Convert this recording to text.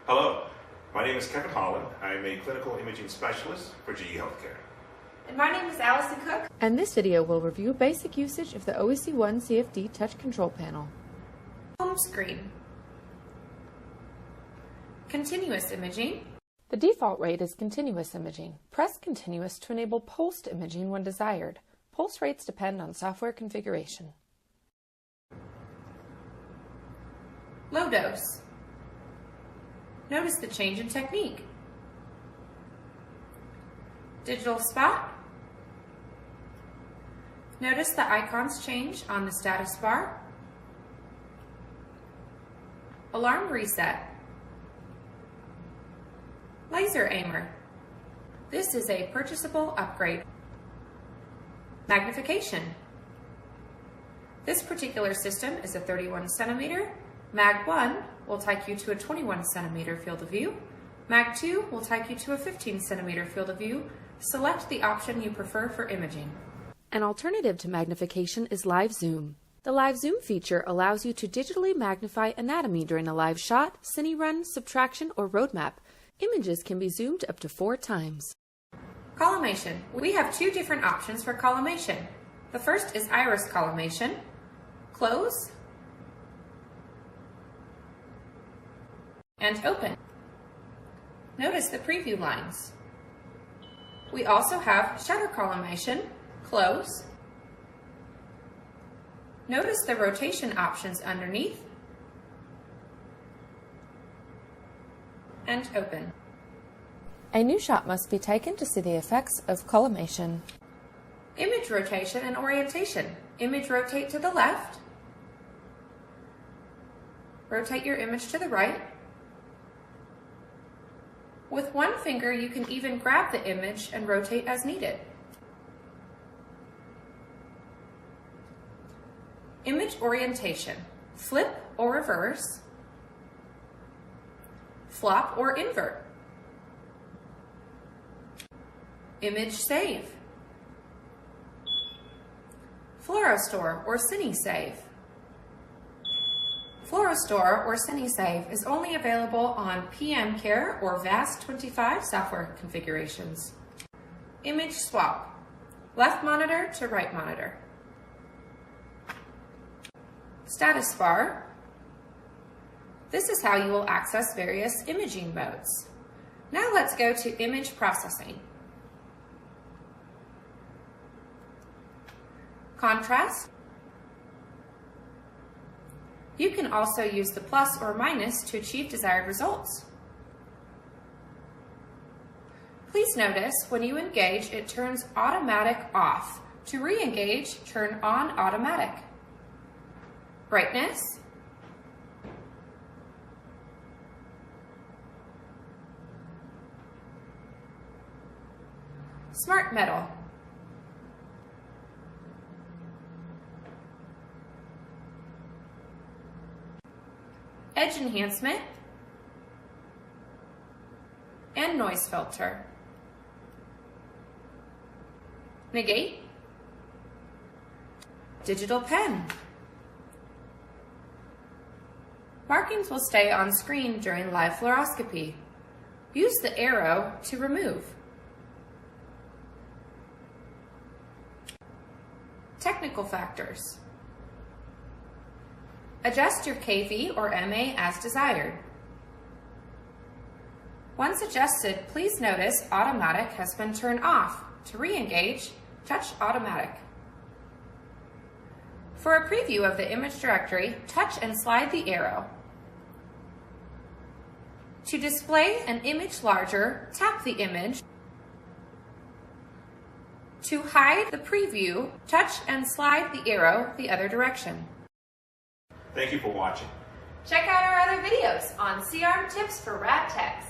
Hello, my name is Kevin Holland. I'm a clinical imaging specialist for GE Healthcare. And my name is Allison Cook. And this video will review basic usage of the OEC 1 CFD touch control panel. Home screen. Continuous imaging. The default rate is continuous imaging. Press continuous to enable pulsed imaging when desired. Pulse rates depend on software configuration. Low dose. Notice the change in technique. Digital spot. Notice the icons change on the status bar. Alarm reset. Laser aimer. This is a purchasable upgrade. Magnification. This particular system is a 31 centimeter. Mag 1 will take you to a 21 centimeter field of view. Mag 2 will take you to a 15 centimeter field of view. Select the option you prefer for imaging. An alternative to magnification is live zoom. The live zoom feature allows you to digitally magnify anatomy during a live shot, cine run, subtraction, or roadmap. Images can be zoomed up to 4 times. Collimation. We have 2 different options for collimation. The first is iris collimation. Close and open. Notice the preview lines. We also have shutter collimation. Close. Notice the rotation options underneath and open. A new shot must be taken to see the effects of collimation. Image rotation and orientation. Image rotate to the left. Rotate your image to the right. With one finger, you can even grab the image and rotate as needed. Image orientation. Flip or reverse. Flop or invert. Image save. Fluorostore or Cine Save. Fluorostore or Cine Save is only available on PM Care or VAS25 software configurations. Image swap. Left monitor to right monitor. Status bar. This is how you will access various imaging modes. Now let's go to image processing. Contrast. You can also use the plus or minus to achieve desired results. Please notice when you engage, it turns automatic off. To re-engage, turn on automatic. Brightness. Smart metal. Edge enhancement, and noise filter. Negate. Digital pen. Markings will stay on screen during live fluoroscopy. Use the arrow to remove. Technical factors. Adjust your KV or MA as desired. Once adjusted, please notice automatic has been turned off. To re-engage, touch automatic. For a preview of the image directory, touch and slide the arrow. To display an image larger, tap the image. To hide the preview, touch and slide the arrow the other direction. Thank you for watching. Check out our other videos on C-arm tips for rad techs.